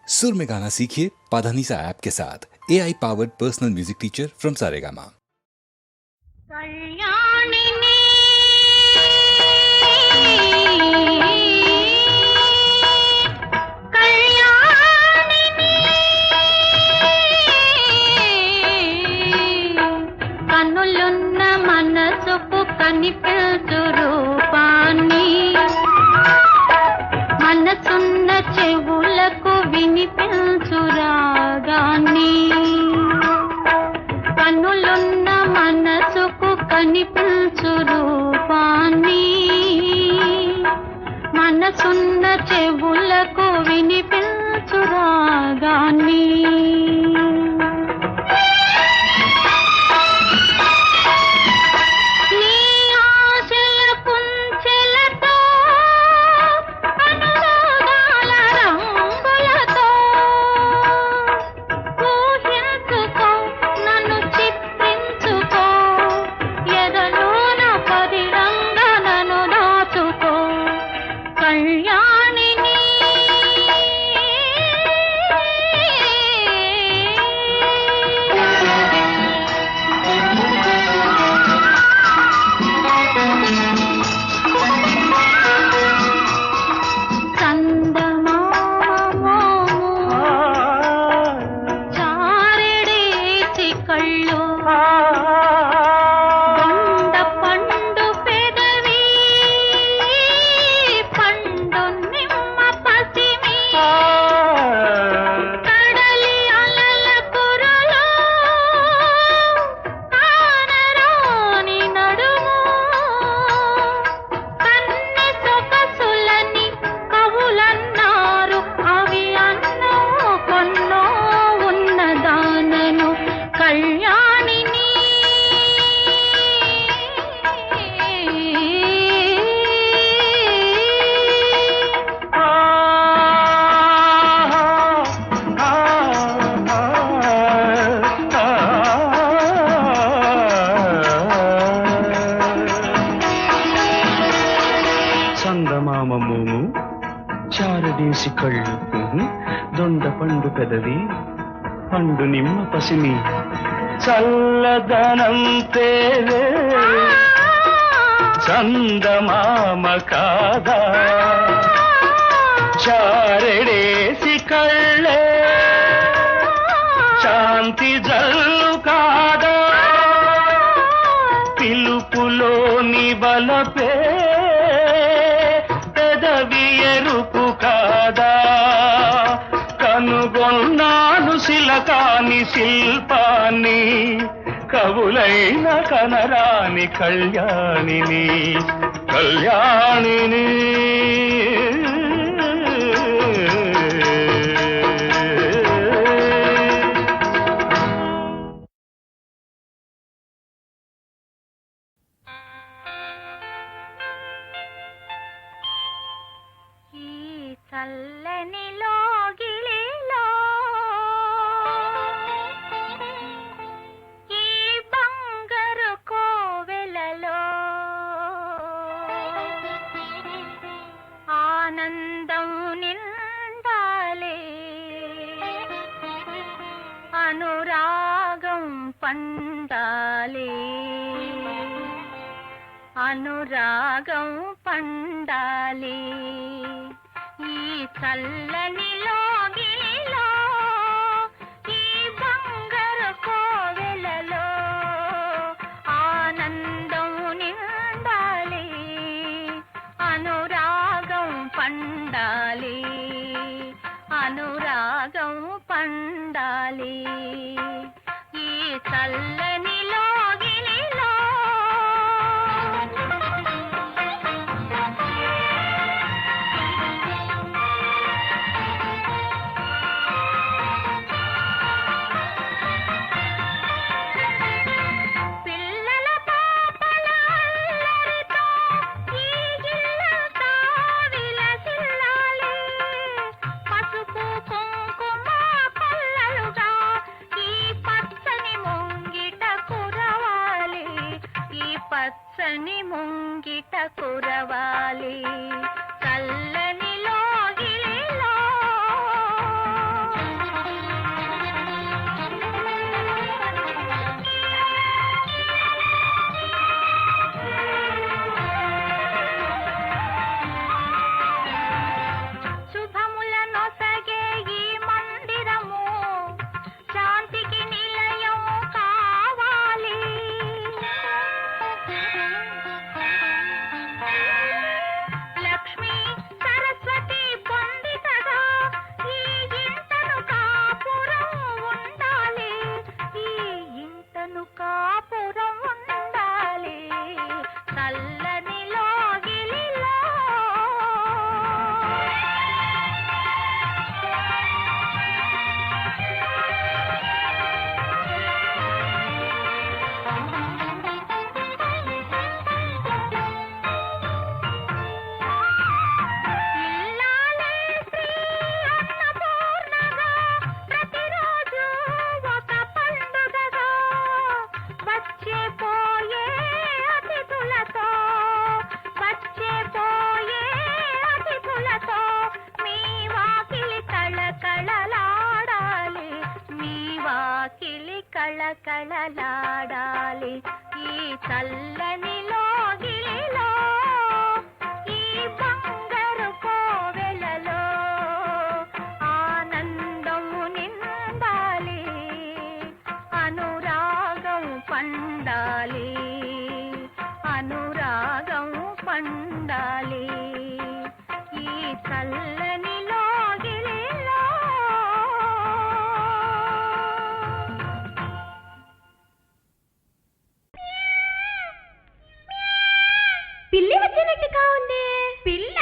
सुर में गाना सीखिए पाधानीसा ऐप के साथ। AI powered personal music teacher from Saregama. కనులున్న మనసుకు కనిపించు రూపాన్ని, మనసున్న చెవులకు వినిపించు రాగాన్ని. కనులున్న మనసుకు కనిపించు రూపాన్ని, మనసున్న చెవులకు వినిపించు రాగాన్ని. చందమామము చారడేసి కళ్ళు, దొండ పండు పెదవి, పండు నిమ్మ పసిమి, చల్లదనం తేలే చందమామ కాదా, చారడేసి కళ్ళే శాంతి జల్లు కాదా, పిలుపులోని బలపే ఎరుపు కాదా, కనుగొన్నాను శిలకాని శిల్పాన్ని, కవులైన కనరాని కళ్యాణిని, కళ్యాణిని. చల్లని లోగిలిలో ఈ బంగారు కోవెలలో ఆనందం నిండాలి, అనురాగం పండాలి, అనురాగం పండాలి. ఈ చల్లని లోగిలిలో ఈ బంగారు కోవెలలో ఆనందం నిండాలి, అనురాగం పండాలి, అనురాగం పండాలి. ఈ చల్లని లోగిలిలో పచ్చని ముంగిట కురవాలి, చల్లని లోగిలిలో కళకళలాడాలి ఈ చల్లని లోగిలిలో ఈ బంగారు కోవెలలో ఆనందము నిండాలి అనురాగం పండాలి అనురాగం పండాలి ఈ చల్లని లోగిలిలో. పిల్లి వచ్చినట్టుగా ఉంది. పిల్ల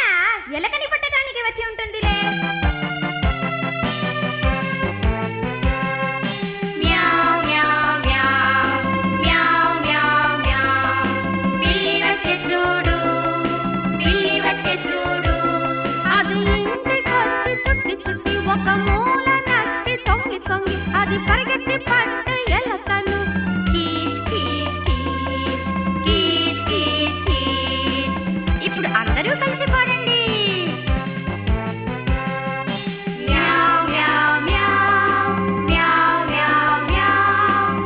ఎలకని పట్టడానికి వచ్చి ఉంటుందిలే. మ్యావ్ మ్యావ్ మ్యావ్ మ్యావ్ మ్యావ్ మ్యావ్. పిల్లి వచ్చే చూడు, పిల్లి వచ్చే చూడు. అది ఇంటికొచ్చి చుట్టి చుట్టి ఒక మూల నచ్చి తొంగి తొంగి అది పరిగెత్తి పట్ట ఎలకను. కీచ్ కీచ్ కీచ్ కీచ్ కీచ్ కీచ్. ఇప్పుడు అందరూ కలిసి పాడండి. మ్యావ్ మ్యావ్ మ్యావ్ మ్యావ్ మ్యావ్ మ్యావ్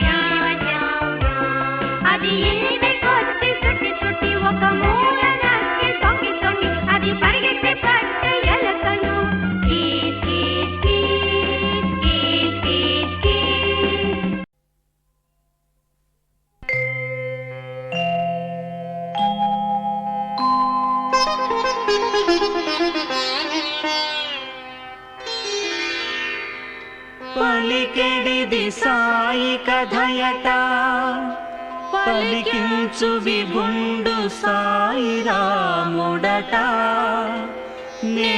మ్యావ్ మ్యావ్ మ్యావ్. అది ఇంటికొచ్చి చుట్టి చుట్టి ఒక మూల నచ్చి తొంగి తొంగి అది పరిగెత్తి పట్ట ఎలకను. కీచ్ కీచ్ కీచ్ కీచ్ కీచ్ కీచ్. పలికెడిది సాయి కథయట, పలికించు విభుండు సాయి రాముడట. నే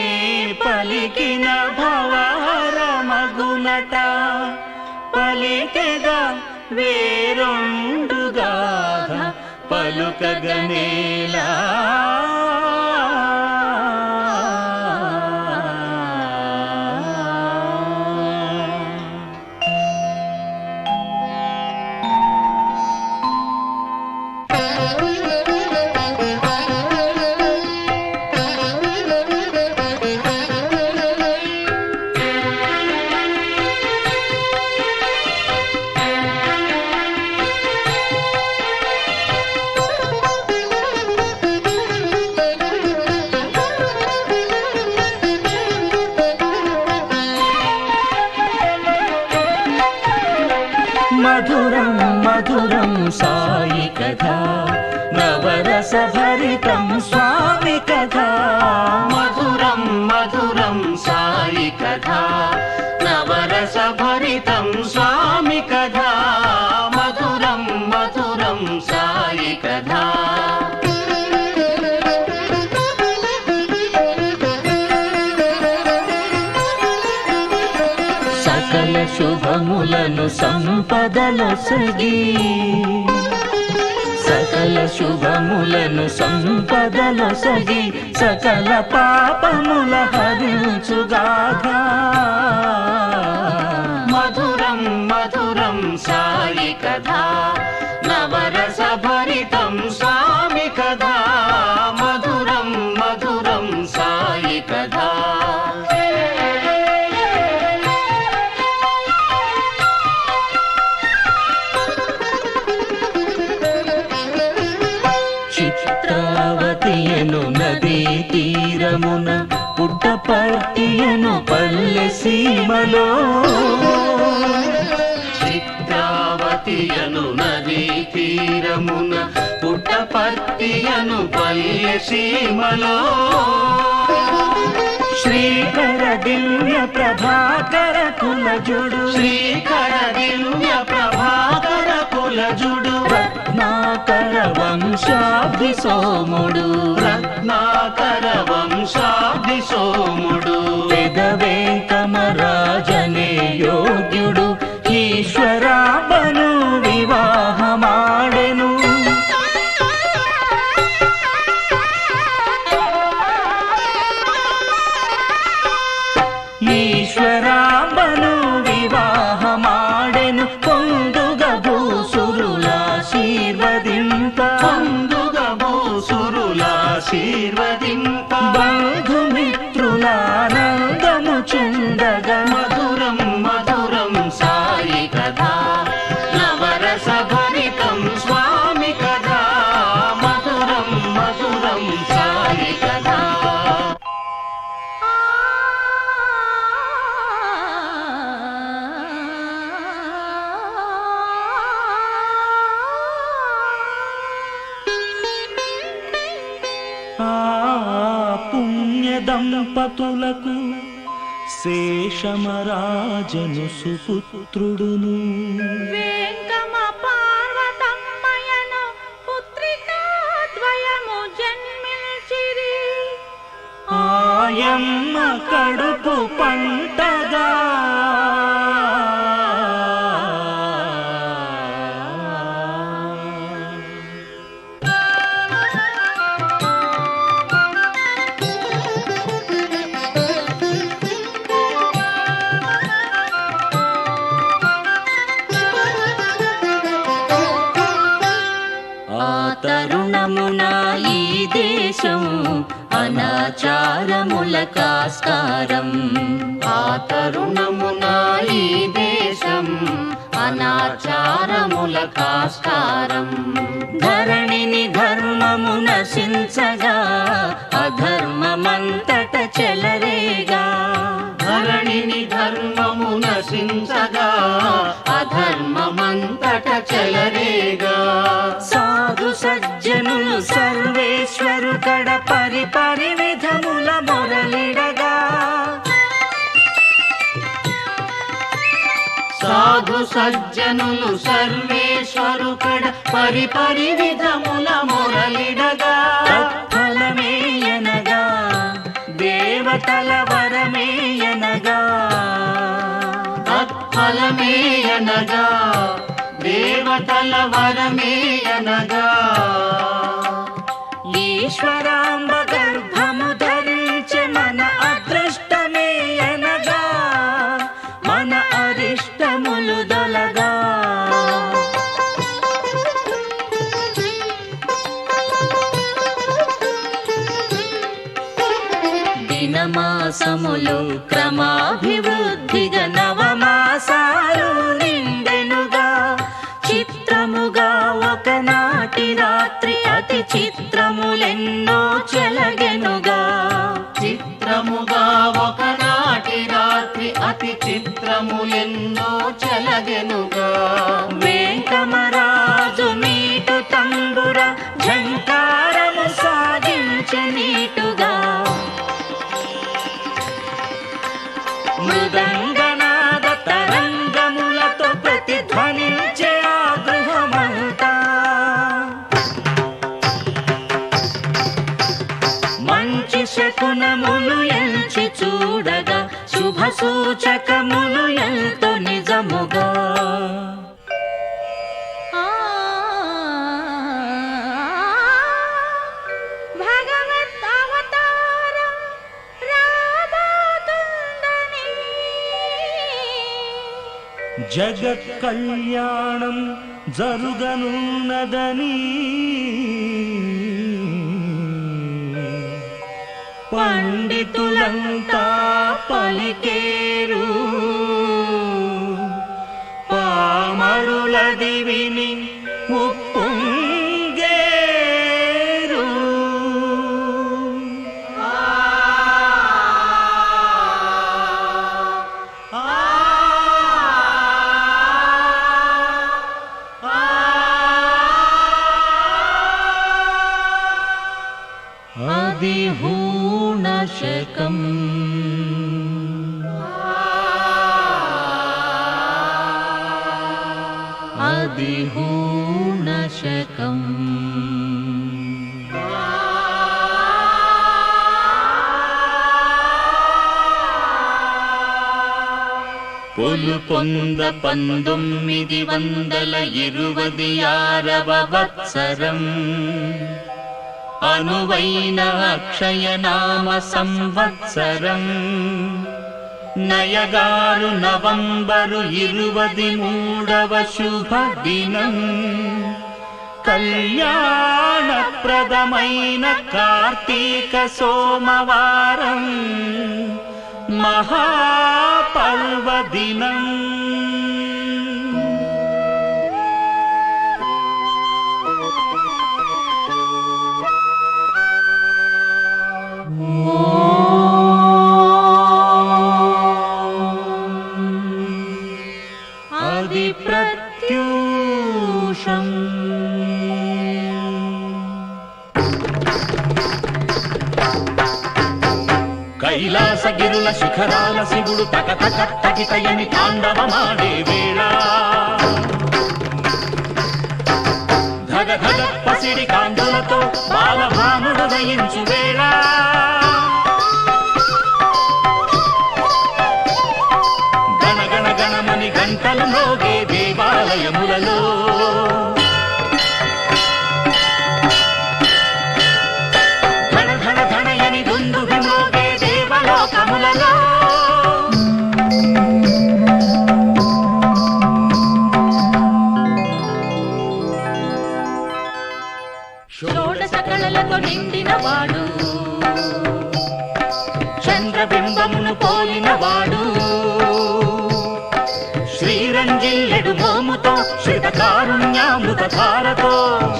పలికిన భవహరమగునట, పలికెగా వేరొండుగాథ పలుకగనేలా. మధురం మధురం సాయి కథ, నవరస భరితం స్వామి కథ. మధురం మధురం సాయి కథ, నవరస భరితం స్వామి కథ. మధురం మధురం సాయి కథ. సకల శుభములను సంపదలొసగి, సకల శుభములను సంపదలొసగి సకల పాపముల హరించుగాథ. మధురం మధురం సాయి కథ, నవరస భరితం స్వామి కథ. మధురం మధురం సాయి కథ. చిత్రావతియను నదీ తీరమున, పుట్టపర్తియను పల్లె సీమలో. చిత్రావతియను నదీ తీరమున, పుట్టపర్తియను పల్లె సీమలో. శ్రీకర దివ్య ప్రభాకర కులజుడు, శ్రీకర దివ్య ప్రభాకర కులజుడు. రత్నాకర వంశాబ్ది సోముడు, రత్నాకర వంశాబ్ది సోముడు. పెదవేంకమరాజనే యోగ్యుడు, ఈశ్వరాంబను వివాహమాడెను. ఈశ్వరాంబను వివాహమాడెను. పొందుగ భూసురులాశీర్వదింప, పొందుగ భూసురులాశీర్వదింప. బంధుమిత్రులానందము చెందగ, మధురం మధురం దంపతులకు శేషమరాజను సుపుత్రుడును వెంకమ పార్వతమ్మయను పుత్రికా ద్వయము జన్మించిరి. ఆయమ్మ కడుపు పంటగా తరుణమున ఈ దేశం అనాచారముల కాస్కారం. ఆ తరుణమున ఈ దేశం అనాచారముల కాస్కారం. ధరణిని ధర్మము నశించగా అధర్మమంతట చెలరేగా. ధరణిని ధర్మము నశించగా అధర్మమంతట చెలరేగా. సాధు సజ్జనులు సర్వేశ్వరు కడ పరిపరి విధముల మొరలిడగా. సాధు సజ్జనులు సర్వేశ్వరు కడ పరిపరి విధముల మొరలిడగా. ఫలమేయనగా దేవతల వరమేయనగా. ఫలమేయనగా దేవతల వరమేయనగా. ఈశ్వరాంబ గర్భము ధరించే మన అదృష్టమేయనగా. మన అరిష్టములు దొలగా. దినమాసములు క్రమాభివృద్ధిగా నవమాసాలు నిండెనుగా. చిత్రముగా ఒకనాటి రాత్రి అతి చిత్రములెన్నో చెలగెనుగా. చిత్రముగా ఒకనాటి రాత్రి అతి చిత్రములెన్నో చెలగెనుగా. వెంకమరాజు మీటు తంబుర ఝంకారము సాగించె నీటుగా. మృదంగనాద తరంగములతో ప్రతిధ్వనించే ఆ గృహమంతా. మంచి శకునములు ఎంచి చూడగా శుభ సూచకములు ఎంతో నిజముగా. భగవత్ అవతారం రాబోతుందని. జగత్ కళ్యాణం జరుగనున్నదని. పండితులంతా పలికేరు. పామరులది విని ఉప్పొంగేరు. అది హూణశకం. అది హూణశకం. పొలు పొంద 1926వ వత్సరం. అనువైన అక్షయనామ సంవత్సరం. నయగారు నవంబరు 23వ శుభ దినం. కళ్యాణప్రదమైన కార్తీక సోమవారం. మహాపర్వదినం. అది ప్రత్యూషం. కై కైలాసగిరుల శిఖరాల శివుడు తక తక తకితయని తాండవమాడే వేళ ధగ ధగ పసిడి కాంతులతో బాలభానుడు దయించు వేళ గణ గణ గణమని గంటలు మోగే దేవాలయములలో ధన ధన ధనయని దుందుభి మోగే దేవలోకములలో షోడశ కళలతో నిండిన వాడు చంద్రబింబమును పోలిన వాడు శ్రీరంజిల్లెడు మోముతో శ్రితకారుణ్యామృత ధారతో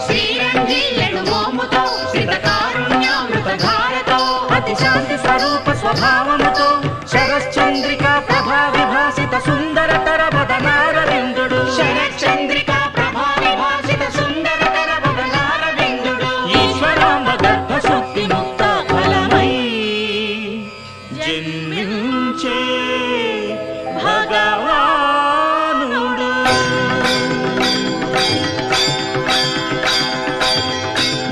శ్రీరంజిల్లెడు మోముతో శ్రితకారుణ్యామృత ధారతో అతి శాంతి స్వరూప స్వభావముతో శరశ్చంద్రికా ప్రభా విభాసిత సుందరతర వదనారవిందుడు శరచంద్రికా ప్రభా విభాసిత సుందరతర వదనారవిందుడు ఈశ్వరాంబ గర్భశుద్ధి ముక్త ఫలమై జన్మించే భగవానుడు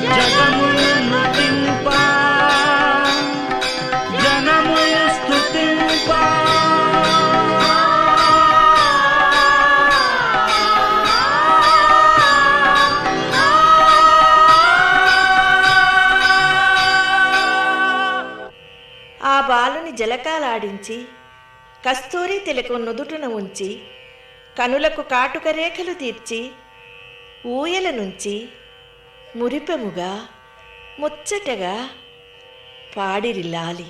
జగములను దింప జనములు స్తుతింప ఆ బాలుని జలకాలాడించి కస్తూరి తిలకం నుదుటున ఉంచి కనులకు కాటుక రేఖలు తీర్చి ఊయల నుంచి మురిపెముగా ముచ్చటగా పాడిరిల్లాలి.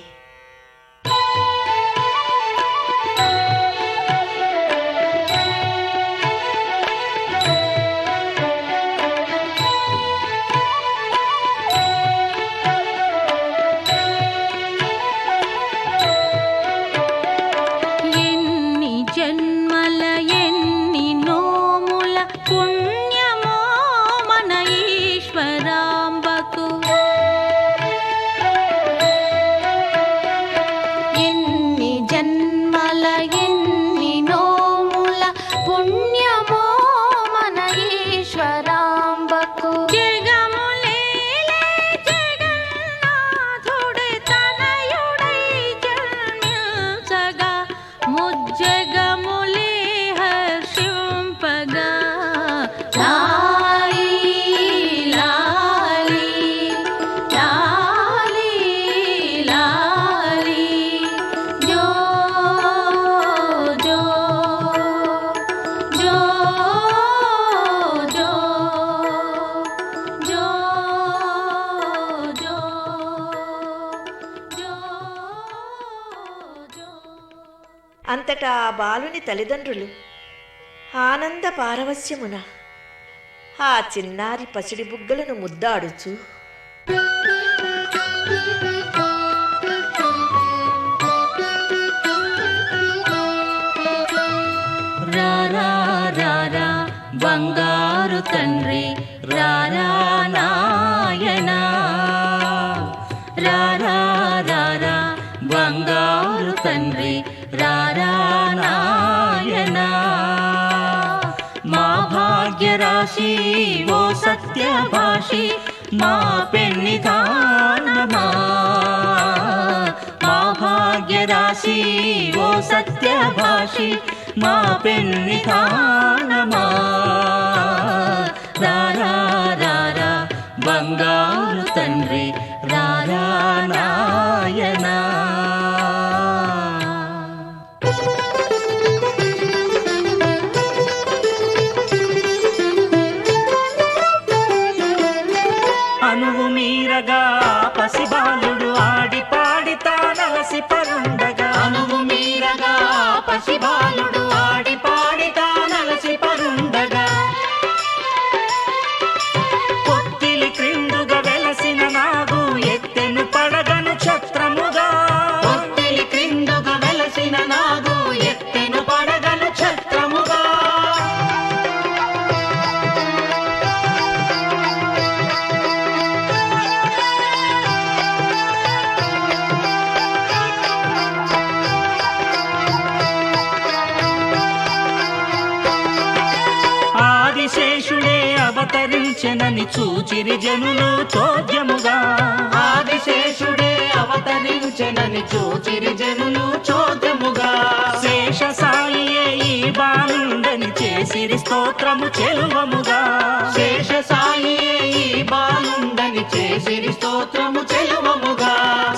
ఎన్ని జన్మల ఎన్ని నోముల పుణ్యమో మన ఈశ్వరాంబకు ఎన్ని జన్మల ఎన్ని నోముల పుణ్యమో మన ఈశ్వరాంబకు జగములేలే జగన్నాథుడే తనయుడై జన్మించగా ముజ్జగములే హర్షింపగా లాలి లాలి లాలి లాలి జో జో జో జో జో జో జో జో. అంతటా ఆ బాలుని తల్లిదండ్రులు ఆనంద పారవస్యమున ఆ చిన్నారి పసిడి బుగ్గలను ముద్దాడుచు రారా రారా బంగారు తండ్రి రారా నాయనా రారా రారా బంగారు తండ్రి రారా నాయనా మా భాగ్యరాశి ఓ సత్యభాషి మా పెన్నిధానమా మా భాగ్యరాశి ఓ సత్యభాషి మా పెన్నిధానమా రారా రారా బంగారు తండ్రి రారా నాయనా అనువు మీరగా పసిబాలుడు ఆడి పాడి తానలసి పరుండగా అనువు మీరగా పసిబాలుడు ఆడి పాడి తానలసి పరుండగా పొత్తిలి క్రిందుగా వెలసిన నాగు ఎత్తెను పడగను ఛత్రముగా ఒత్తిలి క్రిందుగా వెలసిన నాగు ఎత్తెను పడగలు ఛత్రముగా అవతరించెనని చూచిరి జనులు చోద్యముగా. ఆదిశేషుడే అవతరించెనని చూచిరి జనులు చోద్యముగా. శేష సాయియే ఈ బాలుండని చేసిరి స్తోత్రము చెలువముగా. శేష సాయియే ఈ బాలుండని చేసిరి స్తోత్రము చెలువముగా.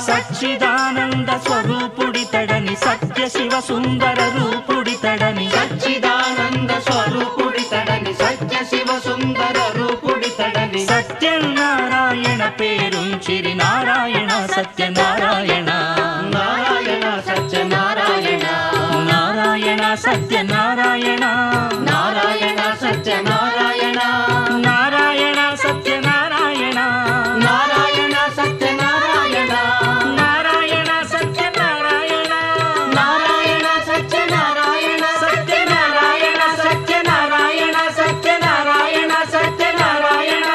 సచ్చిదానంద స్వరూపుడితడని సత్య శివ సుందర రూపుడితడని. సచ్చిదానంద స్వరూపుడితడని సత్య శివ సుందర రూపుడితడని. సత్యనారాయణ పేరుంచిరి నారాయణ సత్యనారాయణ. నారాయణ సత్యనారాయణ. నారాయణ సత్యనారాయణ. నారాయణ సత్యనారాయణ. నారాయణ సత్యనారాయణ. నారాయణ సత్యనారాయణ. నారాయణ సత్యనారాయణ. నారాయణ సత్యనారాయణ. సత్యనారాయణ సత్యనారాయణ సత్యనారాయణ సత్యనారాయణ.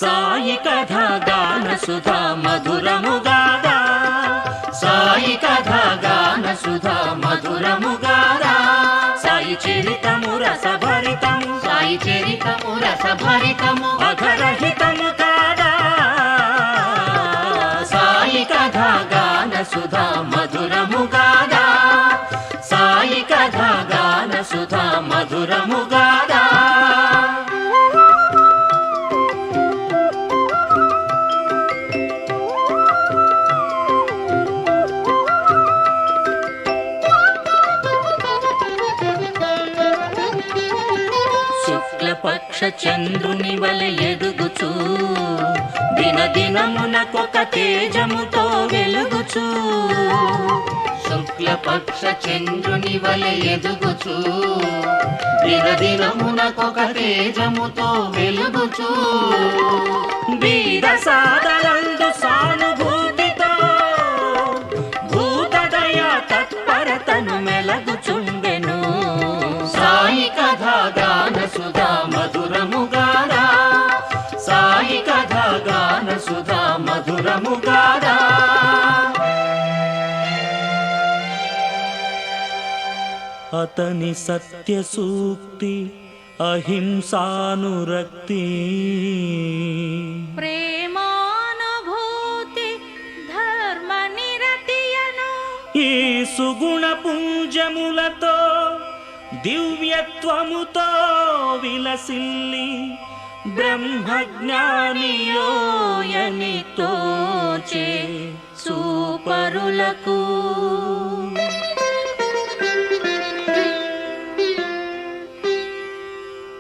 సాయి కథ గాన సుధా మధురముగాదా. సాయి కథ గాన సుధా మధురముగారా. సాయి చరితము రసభరితము. సాయి చరితము రసభరితము. అఘరహితము కాదా. సాయి కథ గాన సుధా మధురముగారా. సాయి కథ గాన సుధా మధురముగారా. శుక్లపక్ష చంద్రుని వలె ఎదుగుచూ దినదినమునకొక తేజముతో వెలుగుచూ. శుక్లపక్ష చంద్రుని వలె ఎదుగుచూ దినదినమునకొక తేజముతో వెలుగుచూ. వీర సాదలందు సానుభూతితో భూతదయ తత్పరతను మెలగుచుండెను. సాయి కథ గాన సుధా మధురముగారా. సాయి కథ గాన సుధా మధురముగారా. అతని సత్య సూక్తి అహింసానురక్తి. ప్రేమానుభూతి ధర్మ నిరతియను. ఈ సుగుణ పుంజములతో దివ్యత్వముతో విలసిల్లి బ్రహ్మజ్ఞానియోయని తోచే సూపరులకు.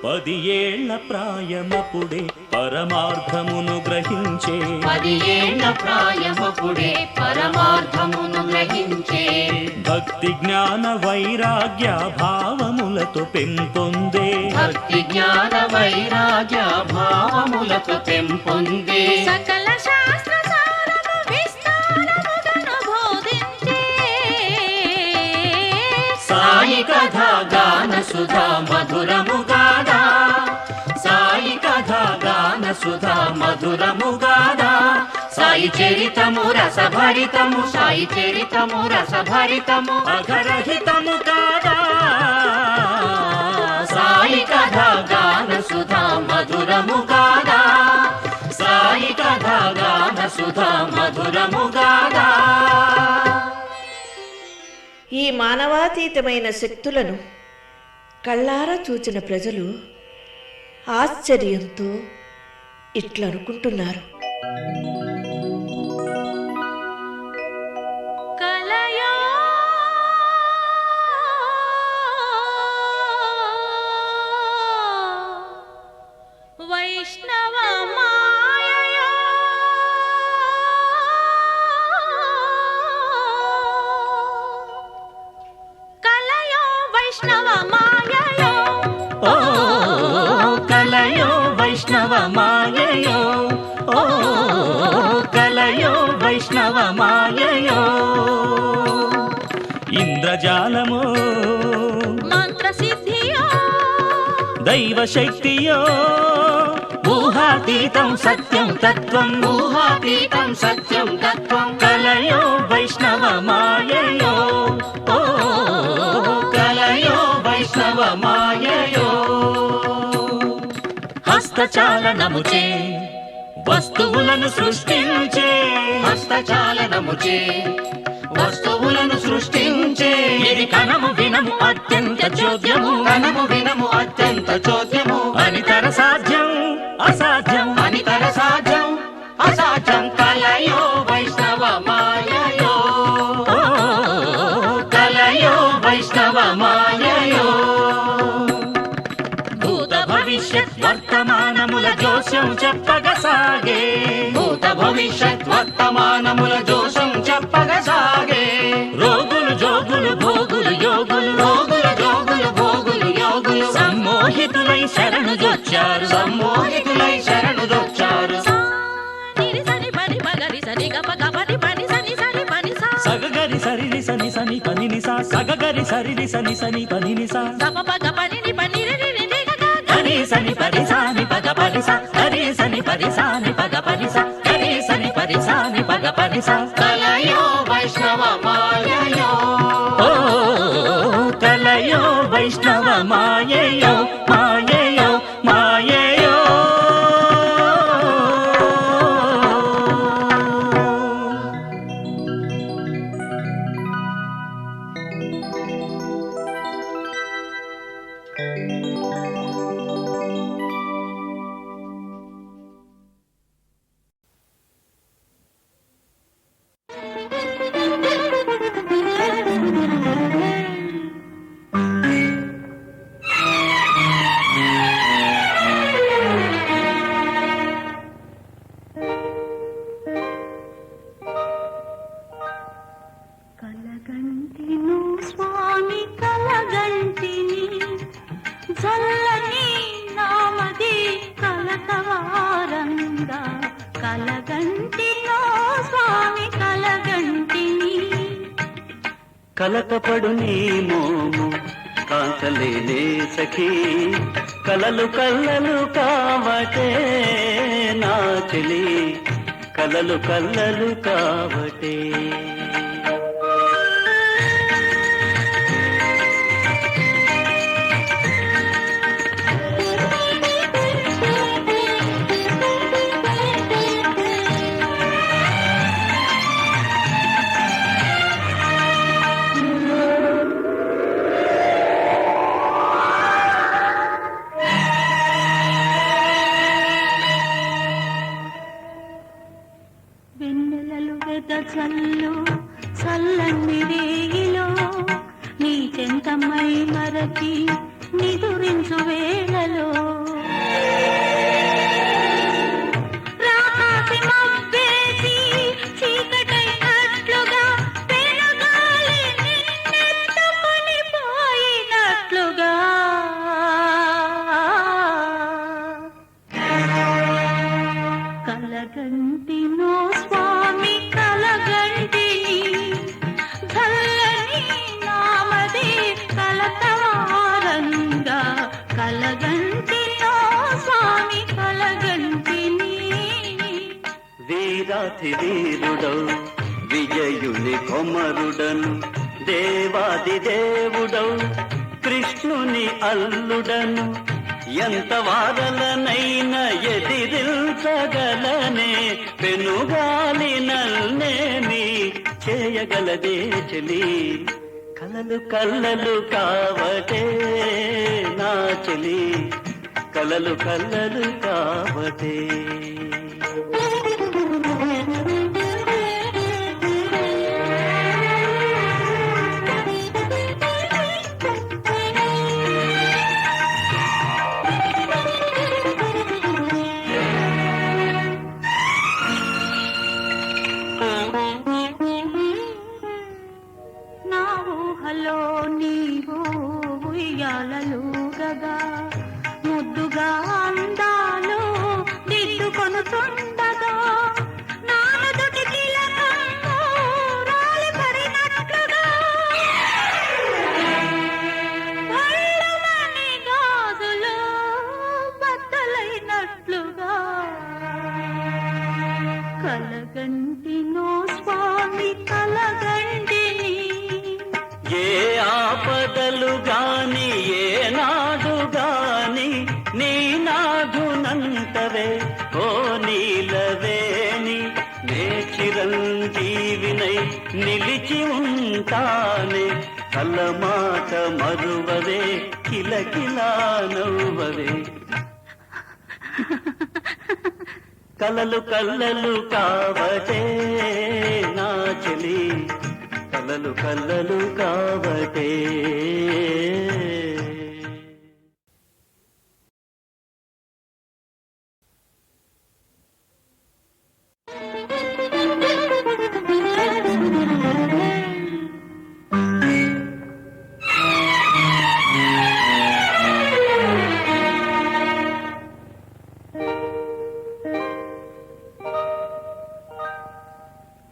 10 ఏళ్ల ప్రాయమపుడే పరమార్థమును గ్రహించే. 10 ఏళ్ల ప్రాయమపుడే పరమార్థమును గ్రహించే. భక్తి జ్ఞాన వైరాగ్య భావములతో పెంపొందే. భక్తి జ్ఞాన వైరాగ్య భావములతో పెంపొందే. సకల శాస్త్ర సారము విస్తారముగను బోధించే. సాయి కథ గాన సుధా మధురముగాదా. సాయి కథ గాన సుధా మధురముగాదా. సాయి చరితము రసభరితము. సాయి చరితము రసభరితము. అఘరహితము కాదా. సాయి కథ గాన సుధా మధురముగాదా. సాయి కథ గాన సుధా మధురముగాదా. ఈ మానవాతీతమైన శక్తులను కళ్ళారా చూచిన ప్రజలు ఆశ్చర్యంతో ఇట్లనుకుంటున్నారు. కలయో వైష్ణవ మాయయో. కలయో వైష్ణవ మాయయో. ఓ కలయో వైష్ణవ మాయయో. ఓ కలయో వైష్ణవ మాయయో. ఇంద్రజాలమో మంత్రసిద్ధియో దైవ శక్తియో ఊహాతీతం సత్యం తత్వం ఊహాతీతం సత్యం తత్వం కలయో వైష్ణవ మాయయో ఓ కలయో వైష్ణవ మాయయో హస్తచాలనముచే వస్తువులను సృష్టించే హస్తచాలనముచే వస్తువులను సృష్టించే ఇది కనము వినము అత్యంత చోద్యము కనము వినము అత్యంత చోద్యము అనితర సాధ్యం అసాధ్యం అనితర సాధ్యం అసాధ్యం కలయో వైష్ణవ మాయయో ఓ కలయో వైష్ణవ మాయయో భూత భవిష్యత్ వర్తమానముల జోస్యం చెప్పగసాగే భూత భవిష్యత్ వర్తమానముల జోషం చెప్పగసాగే రోగులు జోగులు భోగులు యోగులు రోగుల జోగులు భోగులు యోగులు సమ్మోహితులై శరణు జొచ్చారు సమ్మోహితులై శరణుదొచ్చారు నిరి సని పని పగరి సని గప గపని పని సని సని పని సా సగగరి సరిరి సని సని పని నిసా సగగరి సరిరి సని సని పని నిసా గప పగ పని ని పని రి రి రి గ గ గరి సని పరి సాని పగ పరి సా గరి సని పరి సాని పగ పరి సా గరి సని పరి సాని పగ పరి సా కలయో వైష్ణవ మాయయో ఓ కలయో వైష్ణవ మాయయో మాయయో మాయయో కలగంటిను స్వామి కలగంటిని జల్లని నామది కలతవారంగా కలగంటినో స్వామి కలగంటిని కలకపడు నీ మోము కాంతలేనే సఖీ కలలు కల్లలు కావటే నా చెలి కలలు కల్లలు కావటే వెన్నెలలు వెదజల్లు చల్లని రేగిలో నీ చెంతమై మరచి నిదురించు వేళలో రాకాసి మబ్బేసి చీకటైనట్లుగా పెనుగాలి నిన్నెత్తుకొని పోయినట్లుగా కలగంటినో స్వామి కలగంటిని చల్లని నామది కలతవారంగా కలగంటినో స్వామి కలగంటిని వీరాధి వీరుడవు విజయుని కొమరుడను దేవాది దేవుడవు కృష్ణుని అల్లుడను ఎంత వారలనైనా ఎదిరించగలనే పెనుగాలి నల్నేమి చేయగలదే చెలి కలలు కల్లలు కావటే నా చెలి కలలు కల్లలు కావటే నా ఊహలో నీవు ఉయ్యాలలుగగా ముద్దుగా అందాలు దిద్దుకొనుతుండగా కలగంటినో స్వామి కలగంటిని ఏ ఆపదలు గాని ఏ నాడు గాని నీ నాదునంతవే ఓ నీలవేణి నే చిరంజీవినై నిలిచి ఉంటానే కలమాట మరువవే కిలకిలా నవ్వవే కలలు కల్లలు కావటే నా చెలి కలలు కల్లలు కావటే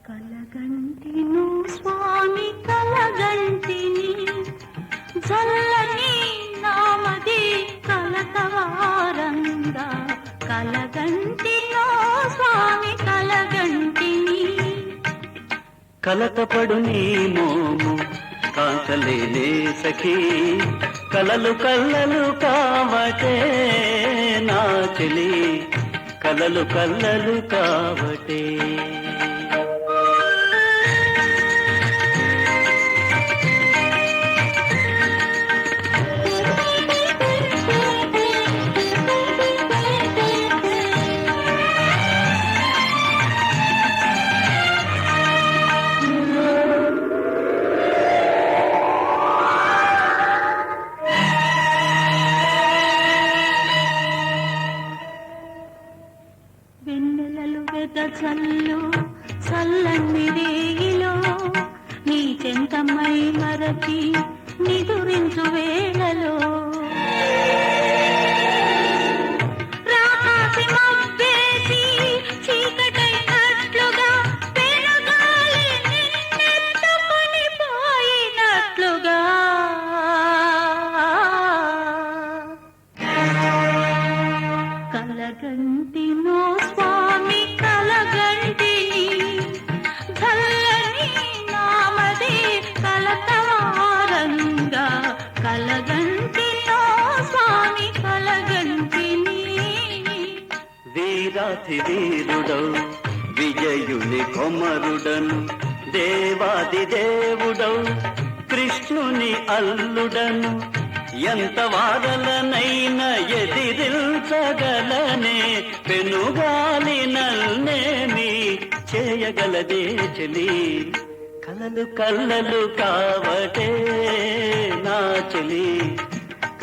కలగంటిను స్వామి కలగంటిని చల్లని నామది కలతవారంగా కలగంటినో స్వామి కలగంటిని కలతపడు నీ మోము కాంతలేనే సఖీ కలలు కల్లలు కావటే నా చెలి కలలు కల్లలు కావటే వెన్నెలలు వెదజల్లు చల్లని రేయిలో నీ చెంతమై మరచి నిదురించు వేళలో రాకాసి మబ్బేసి చీకటైనట్లుగా పెనుగాలి నిన్నెత్తుకొని పోయినట్లుగా కలగంటినో స్వామి కలగంటిని చల్లని నామది కలతవారంగా కలగంటినో స్వామి కలగంటిని వీరాధి వీరుడౌ విజయుని కొమరుడను దేవాది దేవుడౌ కృష్ణుని అల్లుడను ఎంత వారలనైనా ఎదిరించగలనే పెనుగాలి నల్నేమి చేయగలదే చెలి కలలు కల్లలు కావటే నా చెలి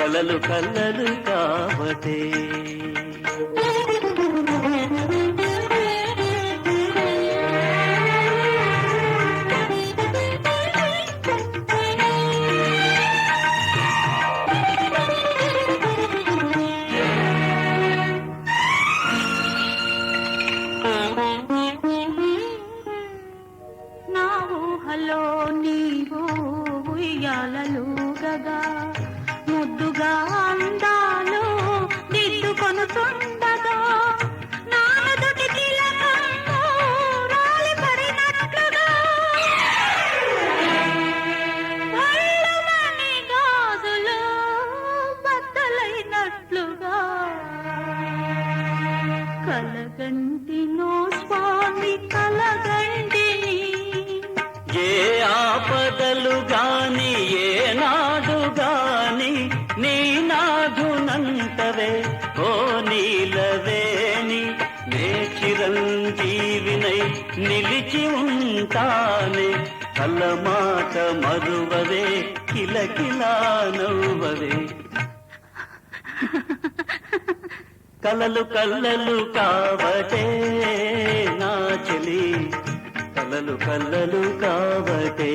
కలలు కల్లలు కావటే నా ఊహలో నీవు ఉయ్యాలలుగగా ముద్దుగా అందాలు దిద్దుకొనుతుండగా నానుదుటి తిలకంలో రాలిపడినట్లుగా పళ్ళమని గాజులు బద్దలైనట్లుగా కలగంటినో స్వామి కలగంటిని ఏ ఆపదలు గాని ఏ నాడు గాని నీ నాదునంతవే ఓ నీలవేణి నే చిరంజీవినై నిలిచి ఉంటానే కలమాట మరువవే కిలకిలా నవ్వవే కలలు కల్లలు కావటే నా చెలి కలలు కల్లలు కావటే